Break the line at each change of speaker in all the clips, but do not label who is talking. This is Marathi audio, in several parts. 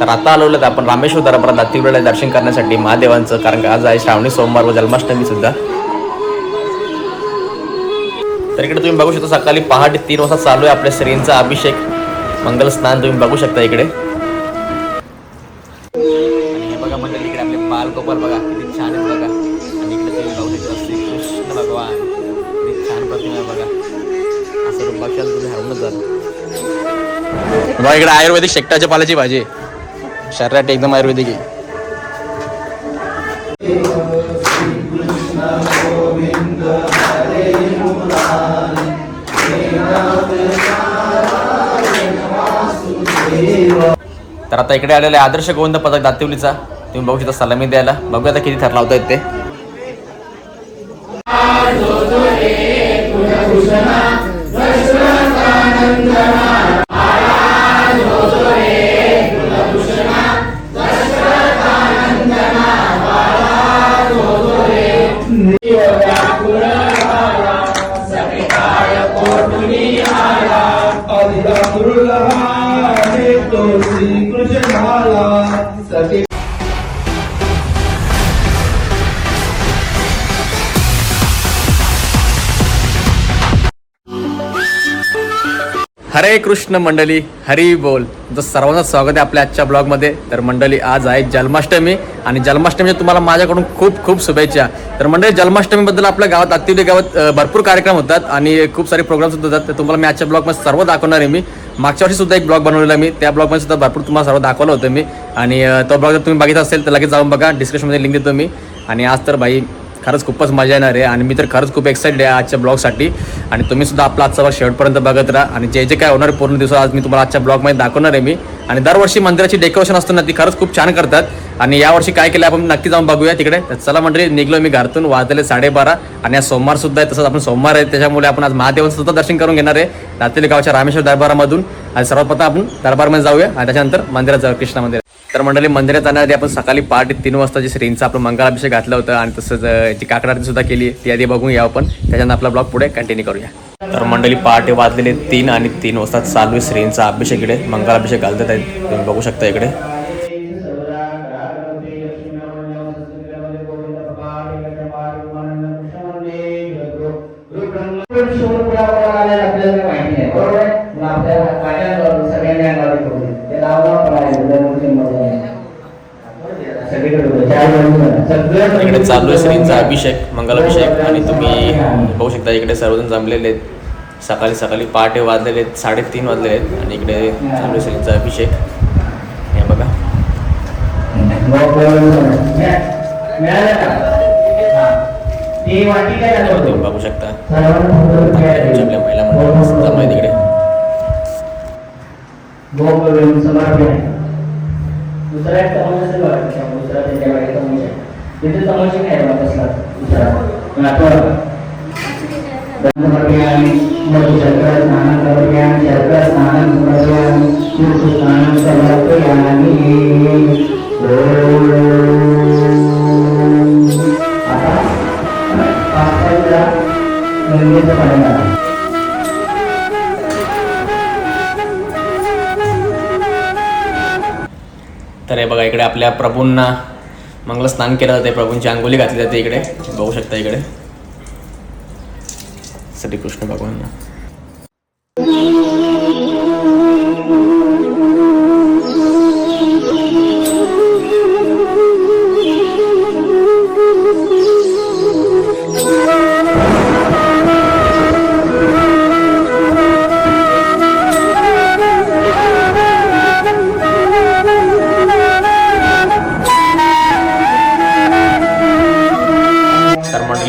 तर आता आलोत आपण रामेश्वर दरबारात दातिवलीला दर्शन करण्यासाठी महादेवांचं, कारण आज आहे श्रावणी सोमवार व जन्माष्टमी सुद्धा. तर इकडे तुम्ही बघू शकता सकाळी पहाटे 3 वाजता चालू आहे आपल्या श्रींचा अभिषेक, मंगल स्नान तुम्ही बघू शकता इकडे. आणि हे बघा मंडळी, इकडे आपले बालगोपाल बघा किती छान आहेत बघा. आणि इकडे तुम्ही बघू शकता श्रीकृष्ण भगवान, किती छान प्रतिमा आहे बघा. असं रूप बघायला तुम्ही हरवूनच जाल. बघा इकडे आयुर्वेदिक शेकटाच्या पाल्याची भाजी, शरीरासाठी एकदम आयुर्वेदिक आहे. तर आता इकडे आलेला आहे आदर्श गोविंद पथक दातिवलीचा, तुम्ही बघू शकता सलामी द्यायला. बघूया आता किती थर लावतायत ते. हरे कृष्ण मंडळी, हरी बोल. तुमचं सर्वांचं स्वागत आहे आपल्या आजच्या ब्लॉगमध्ये. तर मंडळी आज आहे जन्माष्टमी, आणि जन्माष्टमीच्या तुम्हाला माझ्याकडून खूप खूप शुभेच्छा. तर मंडळी जन्माष्टमीबद्दल आपल्या गावात दातिवली गावात भरपूर कार्यक्रम होतात आणि खूप सारे प्रोग्राम सुद्धा होतात. तर तुम्हाला मी आजच्या ब्लॉगमध्ये सर्व दाखवणार आहे. मी मागच्या वर्षी सुद्धा एक ब्लॉग बनवलेला मी, त्या ब्लॉगमध्ये सुद्धा भरपूर तुम्हाला सर्व दाखवलं होतं मी. आणि तो ब्लॉग जर तुम्ही बघितला असेल तर लगेच जाऊन बघा, डिस्क्रिप्शनमध्ये लिंक देतो मी. आणि आज तर भाई खरंच खूपच मजा येणार आहे, आणि मी तर खरंच खूप एक्साइटेड आहे आजच्या ब्लॉगसाठी. आणि तुम्ही सुद्धा आपला आजचा ब्लॉग शेवटपर्यंत बघत राहा. आणि जे जे काय होणार पूर्ण दिवस आज मी तुम्हाला आजच्या ब्लॉगमध्ये दाखवणार आहे मी. आणि दरवर्षी मंदिराची डेकोरेशन असतो ना, ती खरंच खूप छान करतात. आणि यावर्षी काय केलं आपण नक्की जाऊन बघूया तिकडे. तर चला मंडळी, निघलो मी घरातून, वाजले 12:30. आणि आज सोमवार सुद्धा आहे, तसंच आपण सोमवार आहे त्याच्यामुळे आपण आज महादेवांचं सुद्धा दर्शन करून घेणार आहे दातिवली गावच्या रामेश्वर दरबारामधून. आणि सर्वात प्रथम आपण दरबारमध्ये जाऊया आणि त्याच्यानंतर मंदिरात जाऊ, कृष्ण मंदिर. तर मंडळी मंदिरात जाण्याआधी आपण सकाळी पहाटे 3 वाजता जे श्रींचा आपलं मंगलाभिषेक घातला होता, आणि तसंच याची काकड आरती सुद्धा केली, ती आधी बघून या आपण, त्याच्यानंतर आपला ब्लॉग पुढे कंटिन्यू करूया. तर मंडळी पहाटे वाजलेले 3 आणि 3 वाजता चालू आहे श्रींचा अभिषेक. इकडे मंगलाभिषेक घालतात आहेत, तुम्ही बघू शकता इकडे. इकडे चालू आहे श्रींचा अभिषेक, मंगलाभिषेक. आणि तुम्ही बघू शकता इकडे सर्वजण जमलेले आहेत. सकाळी सकाळी पहाटे वाजलेले आहेत, 3:30 वाजले आहेत. आणि इकडे चालू आहे श्रींचा अभिषेक, हे बघा. तुम्ही बघू शकता आपल्या महिला मंडळ जमले तिकडे.
दुसरा एक तमाशा असेल बघा, दुसरा त्याच्या वेळी तमाशा तिथे तमाशा काय बघा दुसरा आणि शर्करा स्नान करण्यान शर्करा स्नान करण्यान तीर्थ स्नान समर्पयामि. आता पाचचा मंदिराचा पाडा.
तर हे बघा इकडे आपल्या प्रभूंना मंगल स्नान केलं जाते, प्रभूंची अंघोळी घातली जाते. इकडे बघू शकता इकडे श्रीकृष्ण भगवानना.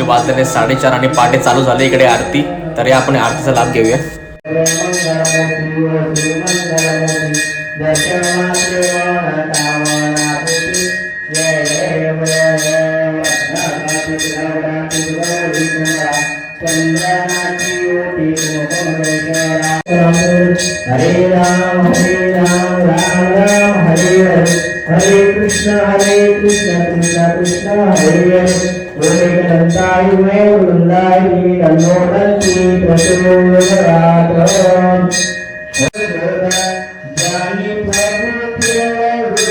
वाजलेले 4:30 आणि पहाटे चालू झाले इकडे आरती. तर या आपण आरतीचा लाभ घेऊया.
हरे राम राम राम हरे हरे, हरे कृष्ण कृष्ण कृष्ण हरे हरे. वैकुंठाय वैकुंठाय तन्नोदन्ति प्रचोदयात्. जानि प्रभु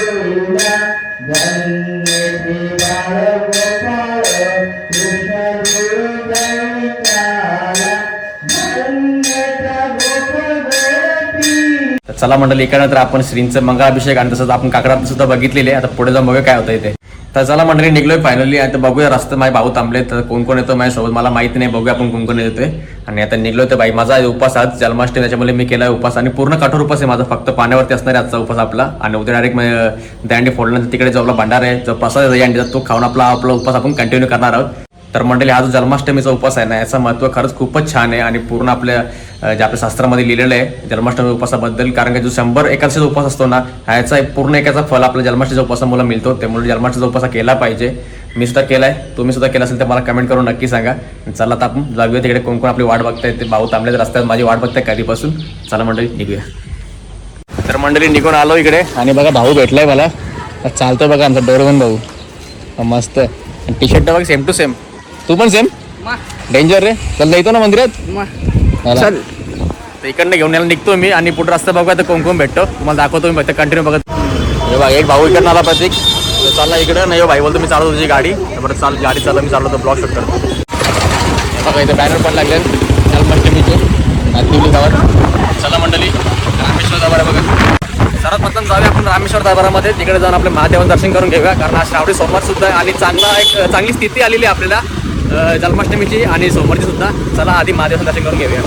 चला मंडळी, एकानंतर आपण श्रींचं मंगळाभिषेक आणि तसंच आपण काकडात सुद्धा बघितलेले. आता पुढे जाऊन बघूया काय होतं इथे. तर चला मंडळी, निघलोय फायनली. आता बघूया रस्त्यात माझे भाऊ थांबले, तर कोण कोण येतो माझ्यासोबत मला माहिती नाही. बघूया आपण कोण कोण येतोय. आणि आता निघलोय. तर बाई माझा उपास आज जन्माष्टमी, त्याच्यामुळे मी केलाय उपास आणि पूर्ण कठोर उपास आहे माझा. फक्त पाण्यावरती असणार आहे आजचा उपास आपला. आणि उद्या डायरेक्ट दंडी फोडल्यानंतर तिकडे जो आपला भंडार आहे, जो प्रसाद आहे दंडीचा, तो खाऊन आपला उपास आपण कंटिन्यू करणार आहोत. तर मंडळी, हा जो जन्माष्टमीचा उपास आहे ना, याचं महत्त्व खरंच खूपच छान आहे आणि पूर्ण आपल्या जे आपल्या शास्त्रामध्ये लिहिलेलं आहे जन्माष्टमी उपवासाबद्दल. कारण की जो 100 एकादशीचा उपवास असतो ना, ह्याचा पूर्ण एकाचा फल आपल्या जन्माष्टमीच्या उपवासामुळे मिळतो. त्यामुळे जन्माष्टमीचा उपवास केला पाहिजे. मी सुद्धा केलाय, तुम्ही सुद्धा केला असेल तर मला कमेंट करून नक्की सांगा. चला आता आपण जाऊया तिकडे. कोण कोण आपली वाट बघताय, ते भाऊ थांबले रस्त्यात माझी वाट बघताय कधीपासून. चला मंडळी, निघूया. तर मंडळी, निघून आलो इकडे आणि बघा भाऊ भेटलाय मला. चालतोय बघा आमचा डोरगन भाऊ, मस्त. टी शर्ट बघ सेम टू सेम. तू पण सेम. डेंजर रे. चल येतो ना मंदिरात. चल, तर इकडनं घेऊन यायला निघतो मी आणि पुढे रस्ता बघूया तर कोण कोण भेटतो तुम्हाला दाखवतो मी. फक्त कंटिन्यू बघत. हे बघा, एक भाऊ इकडनं आला प्रतीक. तर चालला इकडं. नाही भाई बोलतो मी चालवतो तुझी गाडी. बरं चाल, गाडी चालव, मी चालवतो, ब्लॉग शूट करतो. हे बघा, इथे बॅनर पण लागले जन्माष्टमीचे नागदिवली गावात. चला मंडळी, रामेश्वर दरबार बघा. सर्वात प्रथम जाऊया आपण रामेश्वर दरबारामध्ये. तिकडे जाऊन आपल्या महादेवांचं दर्शन करून घेऊया. कारण आज श्रावणी सोमवार सुद्धा आहे आणि चांगली स्थिती आलेली आहे आपल्याला जन्माष्टमीची आणि सोमवारची सुद्धा. चला आधी महादेवांचं दर्शन करून घेऊया.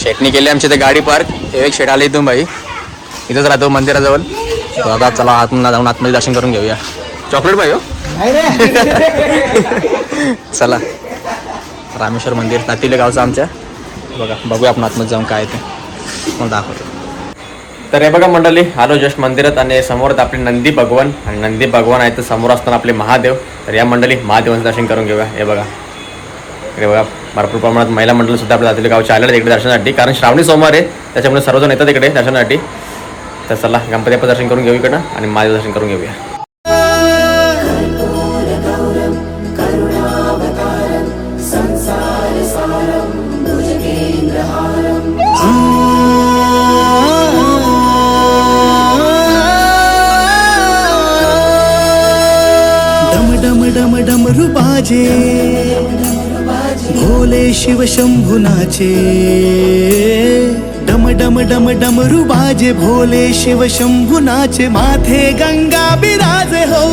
शेटणी केली आमची ते गाडी पार्क. एक शेट आली इथून बाई, इथंच राहतो मंदिराजवळ. दादा चला आतमध्ये जाऊन आतमध्ये दर्शन करून घेऊया. चॉकलेट बाई हो. चला, रामेश्वर मंदिर नातीले गावचं आमच्या. बघा, बघूया आपण आतमध्ये जाऊन काय ते मला दाखवतो. तर हे बघा मंडळी, आलो जस्ट मंदिरात आणि समोर आपले नंदी भगवान. आणि नंदी भगवान आहे तर समोर असताना आपले महादेव. तर या मंडळी महादेवांचं दर्शन करून घेऊया. हे बघा, इकडे बघा भरपूर प्रमाणात महिला मंडळ सुद्धा आपल्या जातील गावच्या आलेल्या इकडे दर्शनासाठी. कारण श्रावणी सोमवार आहे त्याच्यामुळे सर्वजण येतात इकडे दर्शनासाठी. तर चला गणपती बाप्पा दर्शन करून घेऊ इकडं आणि महादेव दर्शन करून घेऊया.
डम डम डम डमरू बाजे, भोले शिव शंभू नाचे. डम डम डम डमरू बाजे, भोले शिव शंभू नाचे. माथे गंगा बिराजे हो,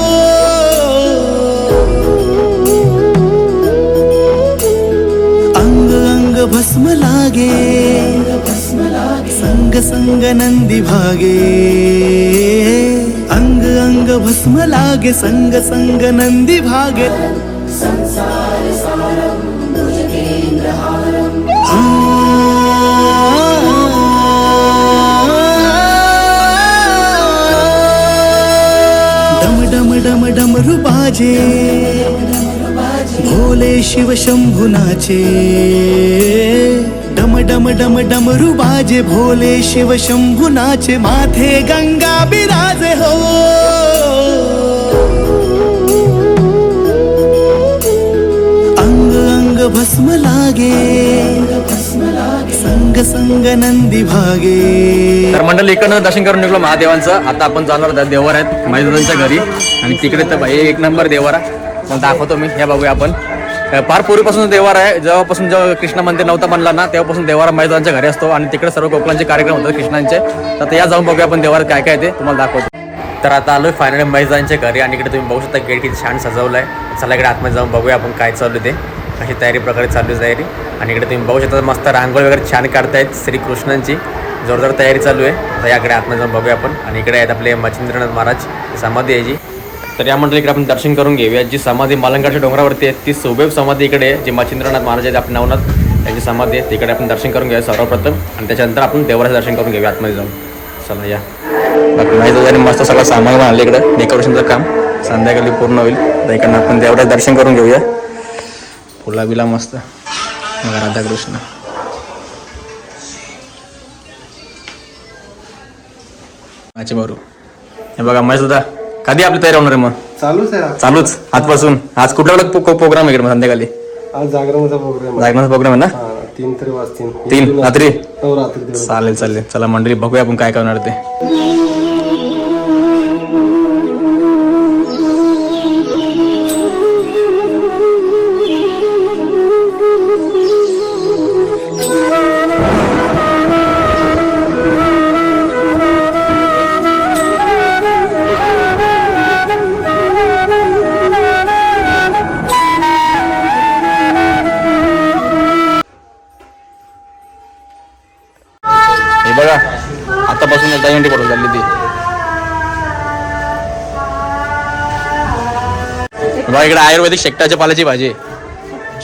अंग अंग भस्म लागे. संग संग नंदी भागे, अंग अंग भस्म लागे. संग संग नंदी भागे. डम डम डम डमरू बाजे, भोले शिव शंभू नाचे. डम डम डम डमरू बाजे, भोले शिव शंभू नाचे. माथे गंगा बिराजे हो, अंग अंग भस्म लागे. संग संग नंदी भागे.
तर मंडळी, इकडनं दर्शन करून निघलो महादेवांचं. आता आपण जाणार देवार आहेत मैदानांच्या घरी आणि तिकडे तर भाई एक नंबर देवारा मग दाखवतो मी. हे बघूया आपण. फार पूर्वीपासून देवार आहे. जेव्हापासून जेव्हा कृष्ण मंदिर नव्हता बनला ना, तेव्हापासून देवारा मैदानांच्या घरी असतो आणि तिकडे सर्व गोकुळांचे कार्यक्रम होतात कृष्णांचे. तर आता या जाऊन बघूया आपण देवार काय काय ते तुम्हाला दाखवतो. तर आता आलोय फायनली मैदानांच्या घरी आणि इकडे तुम्ही बघू शकता गेट किती छान सजवलं आहे. चला इकडे आतमध्ये जाऊन बघूया आपण काय चालू ते, अशी तयारी प्रकारे चालू आहे तयारी. आणि इकडे तुम्ही बघू शकता मस्त रांगोळी वगैरे छान काढतायत श्रीकृष्णांची. जोरदार तयारी चालू आहे. आता याकडे आतमध्ये जाऊन बघूया आपण. आणि इकडे आहेत आपले मच्छिंद्रनाथ महाराज समाधी याची. तर या मंडळी इकडे आपण दर्शन करून घेऊया. जी समाधी मालंगाच्या डोंगरावरती आहे ती सुबेब समाधी इकडे आहे. जी मच्छिंद्रनाथ महाराज आहेत आपले नवनाथ त्यांची समाधी आहे. तिकडे आपण दर्शन करून घेऊया सर्वप्रथम आणि त्याच्यानंतर आपण देवराचं दर्शन करून घेऊया आतमध्ये जाऊन. चला या. बाकी माहिती मस्त सगळं सामान आणलं इकडं. डेकोरेशनचं काम संध्याकाळी पूर्ण होईल. तर इकडनं आपण देवराचं दर्शन करून घेऊया. फुला बिला मस्त राधाकृष्ण. अच्छा बरू. हे बघा महेश दादा, कधी आपली तयारी होणार आहे मग? चालूच आजपासून. आज कुठला प्रोग्राम आहे इकडे संध्याकाळी?
आज जागरणाचा प्रोग्राम
जागरणाचा प्रोग्राम आहे ना.
3 तरी वाजतील.
3 रात्री
हो, रात्री 3.
चालेल चालेल. चला मंडळी बघूया आपण काय करणार ते. हे बघा आतापासून दहीहंडी पडून चालली ती. बघा इकडे आयुर्वेदिक शेकटाच्या पाल्याची भाजी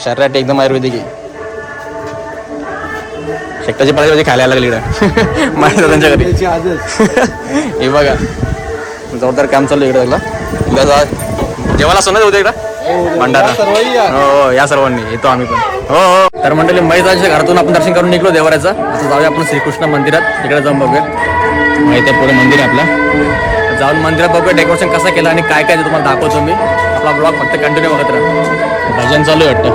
शरीरासाठी एकदम आयुर्वेदिक आहे. शेकटाची पाल्याची भाजी खायला लागली इकडे माहिती त्यांच्या घरी.
त्याची आजच
हे बघा जोरदार काम चालू इकडे त्याला जेवायला सोनं होतं इकडं भंडारा. हो या सर्वांनी येतो आम्ही पण. हो हो. तर मंडळी महिलांच्या घरातून आपण दर्शन करून निघलो देवाऱ्याचं. आता जाऊया आपण श्रीकृष्ण मंदिरात, तिकडे जाऊन बघूया. माहिती आहे पुढे मंदिर आहे आपलं. जाऊन मंदिरात बघूया डेकोरेशन कसं केलं आणि काय काय ते तुम्हाला दाखवतो मी. आपला ब्लॉग फक्त कंटिन्यू बघत राहा. भजन चालू आहे वाटतं.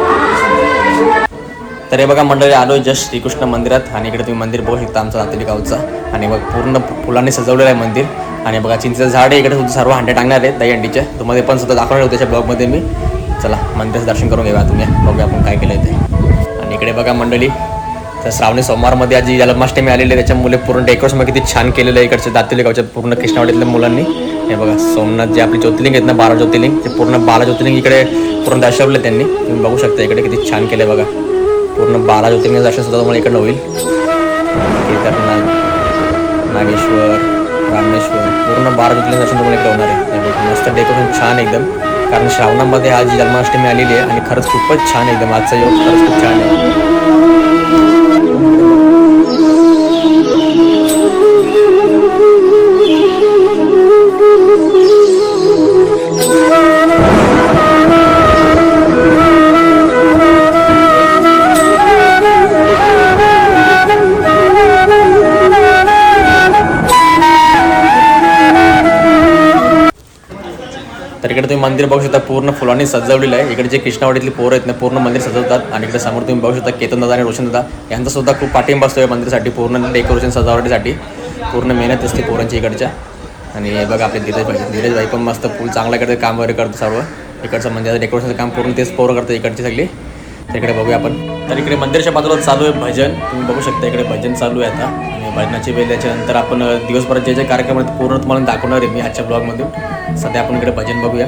तर हे बघा मंडळी आलो जस्ट श्रीकृष्ण मंदिरात आणि इकडे तुम्ही मंदिर बघू शकता आमचं नातेली गावचं. आणि मग पूर्ण फुलांनी सजवलेलं आहे मंदिर. आणि बघा चिंचेचं झाड आहे इकडे सुद्धा सर्व हंडे टाकणार आहेत दहीहंडीच्या. तुम्हाला पण सुद्धा दाखवणार होते त्याच्या ब्लॉगमध्ये मी. चला मंदिराचं दर्शन करून घेऊया तुम्ही. बघूया आपण काय केलं ते. आणि इकडे बघा मंडळी तर श्रावणी सोमवारमध्ये आज जी जन्माष्टमी आलेली आहे त्याच्यामुळे पूर्ण डेकोरेशन किती छान केलेलं आहे इकडच्या दातेली गावच्या पूर्ण कृष्णावाडीतल्या मुलांनी. हे बघा सोमनाथ जे आपले ज्योतिर्लिंग आहेत ना 12 ज्योतिर्लिंग ते पूर्ण 12 ज्योतिर्लिंग इकडे पूर्ण दर्शवले त्यांनी. तुम्ही बघू शकता इकडे किती छान केलं बघा. पूर्ण 12 ज्योतिर्लिंग दर्शन सुद्धा तुम्हाला इकडनं होईल. केदारनाथ, नागेश्वर, रामेश्वर पूर्ण 12 ज्योतिर्लिंग दर्शन तुम्हाला इकडे होणार आहे. हे बघा मस्त डेकोरेशन छान एकदम. कारण श्रावणामध्ये आज जी जन्माष्टमी आलेली आहे आणि खरंच खूपच छान एकदम आजचा योग खरंच खूप छान आहे. तर इकडे तुम्ही मंदिर बघू शकता पूर्ण फुलांनी सजवलेलं आहे. इकडे जे कृष्णावाडीतली पोरं आहेत ना पूर्ण मंदिर सजवतात. आणि इकडे समोर तुम्ही बघू शकता केतन दादा आणि रोशन दादा यांचा सुद्धा खूप पाठिंबा असतो या मंदिरासाठी. पूर्ण डेकोरेशन सजावटीसाठी पूर्ण मेहनत असते पोरांची इकडच्या. आणि हे बघा आपले धीरज भाई पण मस्त फुल चांगला इकडे काम वगैरे करतो सर्व. इकडचं म्हणजे डेकोरेशनचं काम पूर्ण तेच पोरं करतं इकडची सगळी. तर इकडे बघूया आपण. तर इकडे मंदिराच्या बाजूला चालू आहे भजन. तुम्ही बघू शकता इकडे भजन चालू आहे आता. आणि भजनाची वेळ त्याच्यानंतर आपण दिवसभरात जे जे कार्यक्रम आहेत पूर्ण तुम्हाला दाखवणार आहे मी आजच्या ब्लॉगमधून. सध्या आपण इकडे भजन बघूया.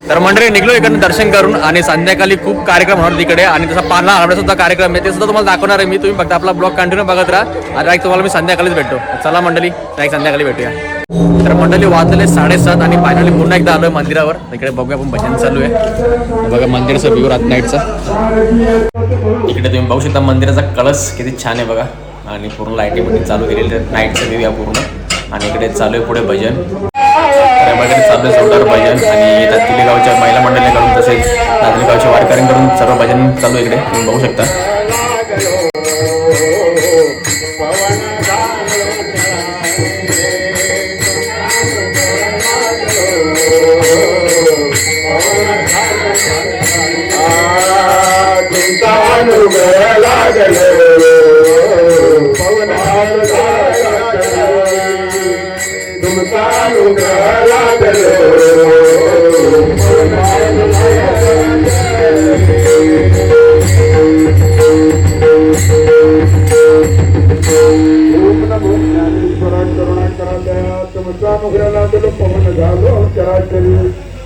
तर मंडळी निघलो इकडनं दर्शन करून आणि संध्याकाळी खूप कार्यक्रम होणार तिकडे. आणि तसा पाळणा हरवण्याचा सुद्धा कार्यक्रम आहे ते सुद्धा तुम्हाला दाखवणार आहे मी. तुम्ही फक्त आपला ब्लॉग कंटिन्यू बघत राहा. आणि डायरेक्ट तुम्हाला मी संध्याकाळीच भेटतो. चला मंडळी डायरेक्ट संध्याकाळी भेटूया. तर मंडळी वाजले 7:30 आणि फायनली पुन्हा एकदा आलोय मंदिरावर. इकडे बघूया आपण भजन चालू आहे. बघा मंदिराचा व्ह्यू रात नाईटचा. इकडे तुम्ही बघू शकता मंदिराचा कळस किती छान आहे बघा. आणि पूर्ण लाईटीमध्ये चालू केलेली नाईटचा व्ह्यू आहे पूर्ण. आणि इकडे चालू आहे पुढे भजन. त्यामध्ये चालू आहे जोरदार भजन. आणि दातेली गावच्या महिला मंडळीकडून तसेच दातेली गावच्या वारकऱ्यांकडून सर्व भजन चालू आहे इकडे तुम्ही बघू शकता.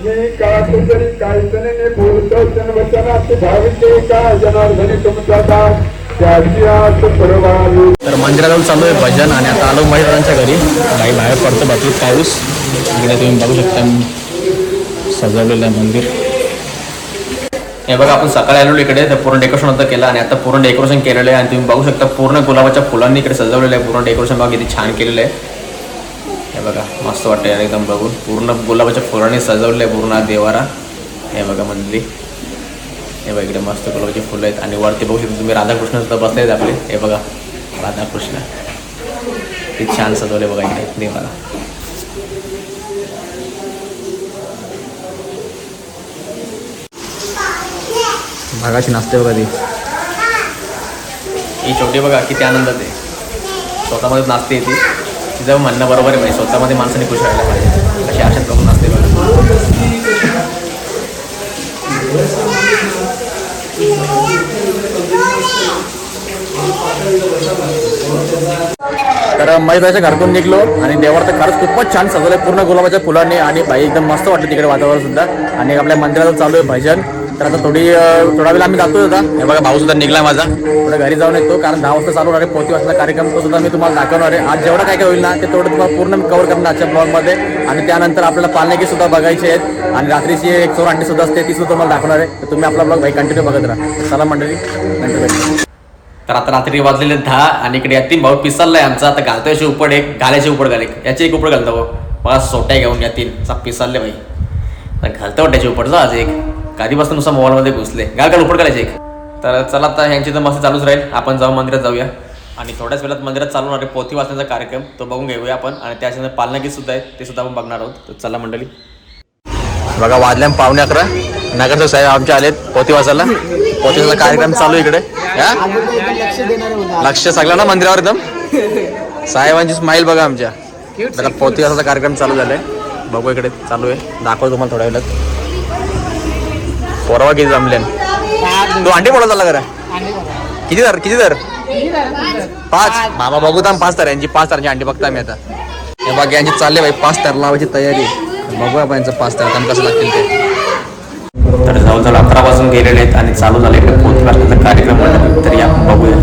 मी का तरी कायतने बोलतो वचनात भाविते का जनार्दनी तुमचा दास त्याची आस परवावी.
तर मंदिराजवळ चालू आहे भजन आणि आता आलो महिलांच्या घरी. काही बाहेर पडतो बाकी पाऊस. इकडे तुम्ही बघू शकता सजवलेलं आहे मंदिर. हे बघा आपण सकाळी आलेलो इकडे तर पूर्ण डेकोरेशन होतं केलं आणि आता पूर्ण डेकोरेशन केलेलं आहे आणि तुम्ही बघू शकता पूर्ण गुलाबाच्या फुलांनी इकडे सजवलेलं आहे. पूर्ण डेकोरेशन बघा किती छान केलेलं आहे. हे बघा मस्त वाटतं यार एकदम बघून. पूर्ण गुलाबाच्या फुलांनी सजवलं आहे पूर्ण देवारा. हे बघा मंदिर. हे बघा इकडे मस्त गुलाबाची फुलं आहेत आणि वरती बघू शकता तुम्ही राधाकृष्ण सुद्धा बसले आहेत आपले. हे बघा राधाकृष्ण किती छान सजवले बघा इकडे देवाला. भागाची नाचते बघा ती. ही छोटी बघा किती आनंदात आहे. स्वतःमध्ये नाचते ती. तिचं म्हणणं बरोबर आहे म्हणजे स्वतःमध्ये माणसाने खुश राहायला पाहिजे. अशी आशात बघून नाचते बघा. तर मैदाच्या घरातून निघलो आणि देवावर तर खरंच खूपच छान सजवलं आहे पूर्ण गुलाबाच्या फुलांनी आणि बाई एकदम मस्त वाटलं तिकडे वातावरण सुद्धा. आणि आपल्या मंदिरात चालू आहे भजन. तर आता थोडा वेळ आम्ही जातोय होता. हे बघा भाऊ सुद्धा निघला माझा. थोडं घरी जाऊन येतो कारण 10 वाजता चालू होणार आहे पोती वाजता कार्यक्रम. तो सुद्धा मी तुम्हाला दाखवणार आहे. आज जेवढं काय होईल ना ते तेवढं तुम्हाला पूर्ण कव्हर करणार आजच्या ब्लॉगमध्ये. आणि त्यानंतर आपल्याला पालनेकी सुद्धा बघायचे आहेत आणि रात्रीची एक चोर अंडी सुद्धा असते ती सुद्धा तुम्हाला दाखवणार आहे. तर तुम्ही आपला ब्लॉग भाई कंटिन्यू बघत राहा. चला मंडळी कंटिन्यू. तर आता रात्री वाजलेले 10 आणि इकडे 3 भाऊ पिसाललाय आमचा. आता घालतोय अशी उपड एक घालायची उपड घाल याची एक उपड घालतो भाऊ. मला सोट्या घेऊन या 3 पिसालले भाई. तर घालतं वाटायची उपडचा आज एक कधीपासून नुसतं मोबाईलमध्ये घुसले. घाल उपड करायची एक. तर चला आता ह्यांची तर मस्त चालूच राहील. आपण जाऊ मंदिरात जाऊया आणि थोड्याच वेळात मंदिरात चालू होणार आहे पोथी वाचण्याचा कार्यक्रम. तो बघून घेऊया आपण आणि त्याच्यानंतर पालनागीत सुद्धा आहे ते सुद्धा आपण बघणार आहोत. तर चला मंडळी. बघा वाजल्या 11:15 नगरसेवक साहेब आमचे आलेत पोथी वाचायला. पोथीचा कार्यक्रम चालू इकडे. लक्ष सगळं ना मंदिरावर एकदम. साहेबांची स्माईल बघा आमच्या. आता पोथी वाचायचा कार्यक्रम चालू झालाय. बघू इकडे चालू आहे. दाखवतो तुम्हाला थोड्या वेळात. पोरवा किती जमले. तू अंडी बोला चालला करा. किती दर 5 बाबा बघू तर 5 तर यांची 5 तारची अंडी बघता आम्ही आता. हे बघा यांची चालले भाई 5 तार लावायची तयारी. बघू आपण यांचं 5 तार काम कसं लागतील ते. तर जवळजवळ 11 वाजून गेलेले आहेत आणि चालू झाले इकडे पोथी वाचण्याचा कार्यक्रम. तरी आपण बघूया.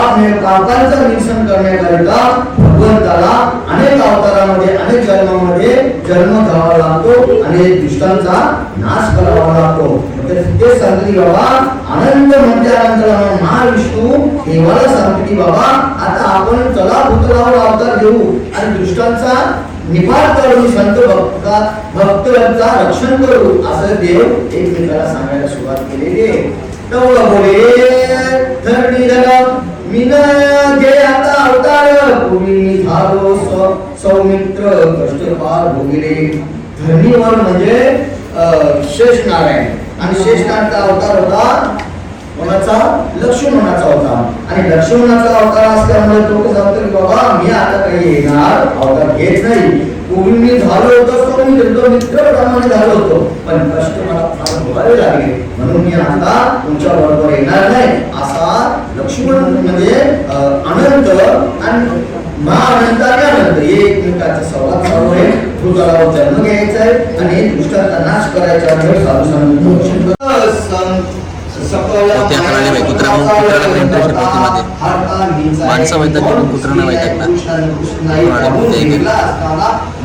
आणि पापांचं निरसन करण्याकरिता भगवंताला अनेक अवतारामध्ये अनेक जन्मामध्ये जन्म घ्यावा लागतो आणि दुष्टांचा नाश करावा लागतो. ते सांगते बाबा आनंद म्हटल्यानंतर महाविष्णू देवाला सांगते की बाबा आता आपण चला भूतलावर अवतार घेऊ आणि दुष्टांचा निपात करू संत भक्तांचा रक्षण करू असं देव एकमेकाला सांगायला सुरुवात केलेली आहे. धरणी मीन घे आता अवतार पूर्वी झालो सौमित्र कष्टपार भोगिले. धरणीवर म्हणजे शेष नारायण आणि शेष नारायणचा अवतार होता कोणाचा लक्ष्मणाचा होता आणि लक्ष्मणाचा अवतार असल्यामुळे तो सांगतो की बाबा मी आता काही येणार अवतार घेत नाही. पूर्वी मी झालो होतो मित्रप्रमाणे झालो होतो पण कष्ट मला फार भोगावे लागले म्हणून मी आता तुमच्या बरोबर येणार नाही असा लक्ष्मण म्हणजे अनंत आणि महाअनंत आणि अनंत एकमेकांचा संवाद चालू आहे. भूतलावर जन्म घ्यायचा आहे आणि दुष्टांचा नाश करायचा आहे. साधू संत
पोथी हाताळले बाई कुत्र्याला इंटरेस्ट पोथीमध्ये माणसं वैद्यक म्हणून कुत्र्यांना वैद्यकला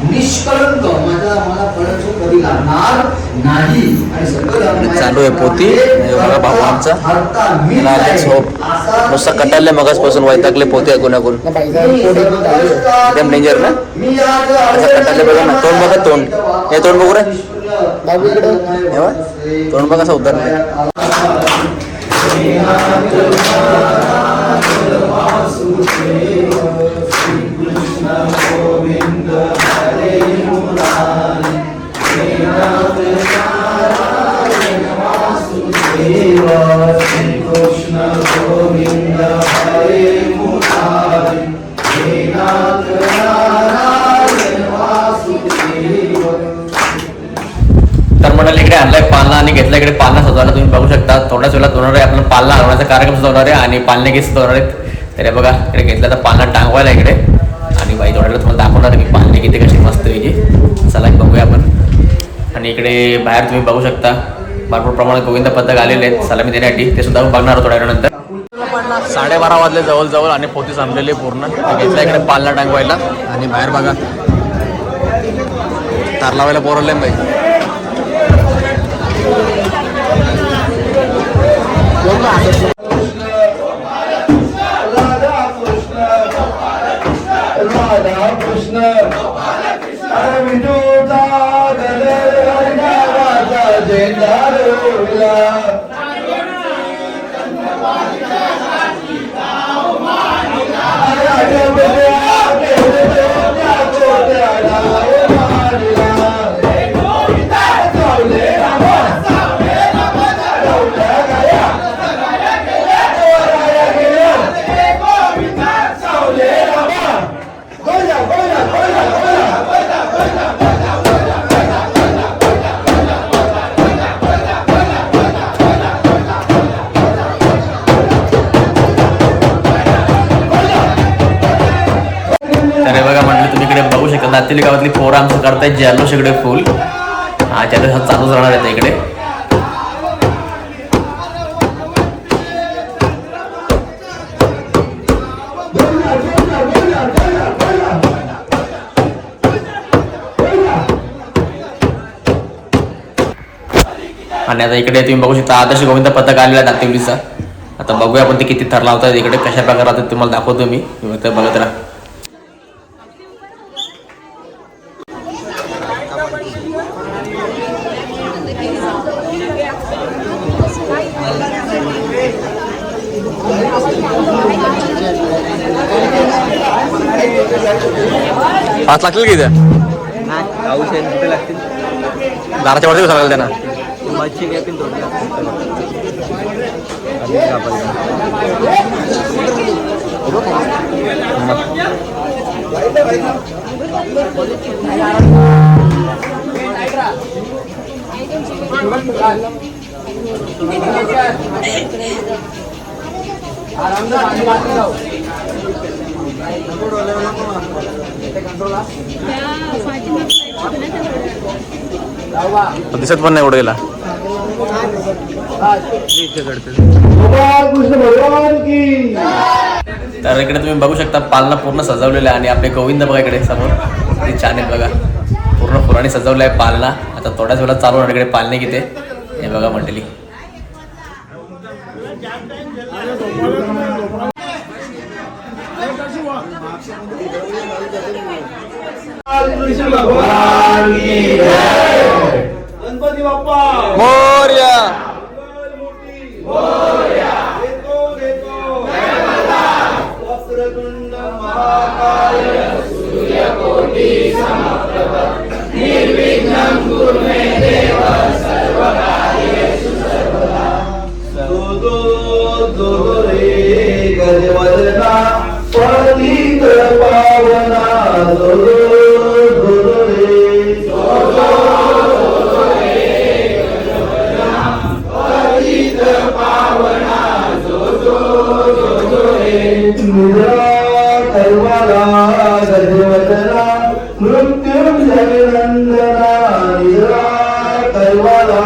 निष्कलंक मला कळायचं कधी लागणार नाही आणि सगळं
चालू आहे पोथी. बघा भाऊ आमचा नुसतं कटायला मगासपासून वैतागले पोथी ऐकून एकदम डेंजर ना. असं कटायला बघा ना. तोंड बघा तोंड हे तोंड बघू रे तोंड बघा असं उतरलं. तर मंडळी इकडे आणलाय पालना आणि घेतला इकडे पालना सजवायला. तुम्ही बघू शकता थोड्याच वेळात होणार आहे आपल्याला पालना हलवण्याचा कार्यक्रम सजवणार आहे आणि पालने गीत सजवणार आहेत. तर हे बघा इकडे घेतला तर पालना टांगवायला इकडे आणि बाई थोड्या वेळात तुम्हाला दाखवणार आहे मी पालने गीते कशी मस्त वेगळी. चला बघूया आपण. आणि इकडे बाहेर तुम्ही बघू शकता भरपूर प्रमाणात गोविंद पथक आलेले आहेत सलामी देण्यासाठी. ते सुद्धा बघणार थोड्या वेळानंतर. 12:30 वाजले जवळ आणि पोती संपलेली पूर्ण. घेतला इकडे पालना टांगवायला आणि बाहेर बघा तार लावायला बोरवले बाई.
राधा कृष्ण विनोदा
बघू शकता दातेली गावातली पोरं आमचं करतायत जल्लोष इकडे फुल. आजच्या दिवसात चालूच राहणार आहे इकडे. आणि आता इकडे तुम्ही बघू शकता आदर्श गोविंद पथक आलेला आहे दातेवलीचा. आता बघूया आपण ते किती थर लावतात इकडे कशा प्रकारे तुम्हाला दाखवतो मी. बघत राहा. पाच लागतील की त्या दाराच्या वरती सांगाल त्यांना. दिसत पण नाही एवढं गेला. तर इकडे तुम्ही बघू शकता पालना पूर्ण सजवलेला आहे आणि आपले गोविंद बघा इकडे समोर किती छान आहेत बघा. पूर्ण फुलांनी सजवलं आहे पालना. आता थोड्याच वेळात चालू होणार इकडे पालने किती हे बघा मंडळी.
गणपती बाप्पा
मोरया.
वक्रतुंड महाकाय सूर्यकोटि समप्रभ निर्विघ्नं कुरु मे देव सर्वकार्येषु सर्वदा. दो रे गजवदना पतित पावना दो रे कर्वाला गजवदना मृत्युंजय नंदना निद्रा कर्वाला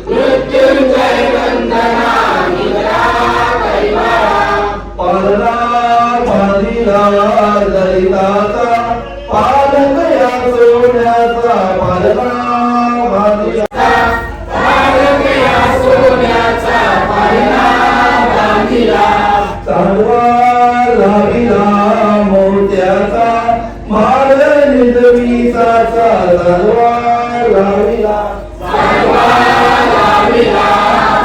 मृत्युंजय नंदना पालना बांधिला दलिताचा पालक या सोन्याचा पालना बांधिला चालवा लाविला मोत्याचा माळ निजवीचा चालवा लाविला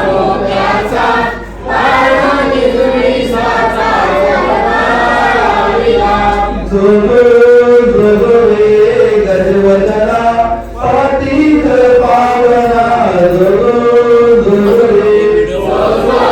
मोत्याचा माळ निजवीचा जो रे गजवदना पाटीत पावना जो रे पावना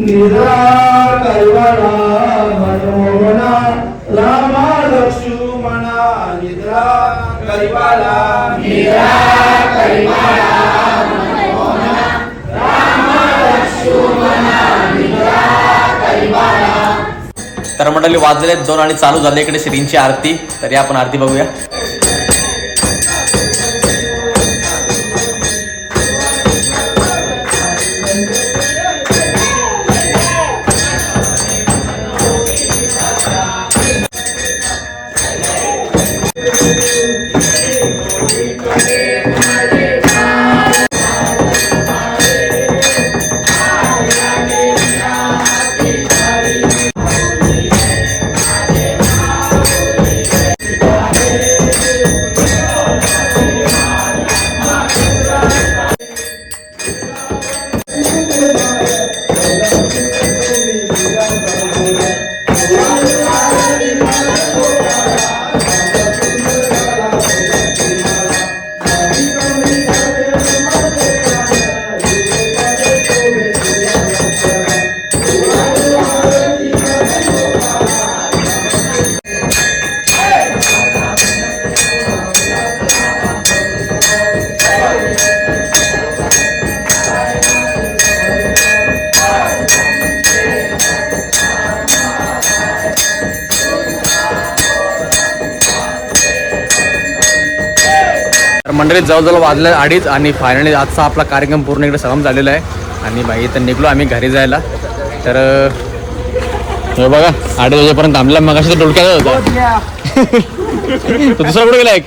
निद्रा कैवाला मनोमना रामा लक्ष्मणा निद्रा कैवाला
तर मंडळी वाजलेले 2 आणि चालू झाले इकडे श्रींची आरती. तरी आपण आरती बघूया. तर मंडळी जवळजवळ वाजलं 2:30 आणि फायनली आजचा आपला कार्यक्रम पूर्ण इकडे समाप्त झालेला आहे. आणि बाई तर निघलो आम्ही घरी जायला. तर हे बघा 2:30 वाजेपर्यंत थांबला. मग अशी डोलक्यात होता तो दुसरा कुठे गेला एक.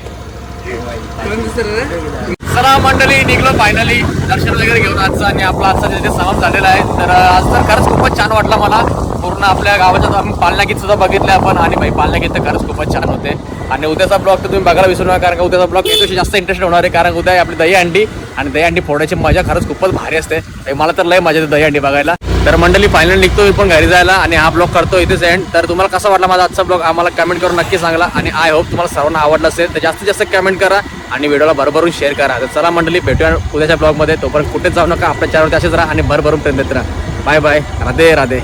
चला मंडळी निघलो फायनली दर्शन वगैरे घेऊन आजचं. आणि आपला आजचा तिथे समाप्त झालेला आहे. तर आज तर खरंच खूपच छान वाटलं मला. पूर्ण आपल्या गावाच्या आम्ही पालण्या गीत सुद्धा बघितले आपण. आणि भाई पालण्या गीत तर खरंच खूपच छान होते. आणि उद्याचा ब्लॉग तर तुम्ही बघायला विसरू नका. कारण का उद्याचा ब्लॉग याच्याशी जास्त इंटरेस्ट होणार आहे. कारण उद्या आपली दहीहंडी आणि दहीहंडी फोडायची मजा खरंच खूपच भारी असते. मला तर लय मजा येते दहीहंडी बघायला. तर मंडळी फायनल निघतो मी पण घरी जायला. आणि हा ब्लॉग करतो इथेच एंड. तर तुम्हाला कसा वाटला माझा आजचा ब्लॉग आम्हाला कमेंट करून नक्की सांगा. आणि आय होप तुम्हाला सर्वांना आवडला असेल. तर जास्तीत जास्त कमेंट करा आणि व्हिडिओला भरभरून शेअर करा. तर चला मंडळी भेटूया उद्याच्या ब्लॉगमध्ये. तोपर्यंत कुठेच जाऊ नका. आपल्या चॅनलवरती असेच राहा आणि भरभरून प्रेम देत राहा. Bye bye. राधे राधे.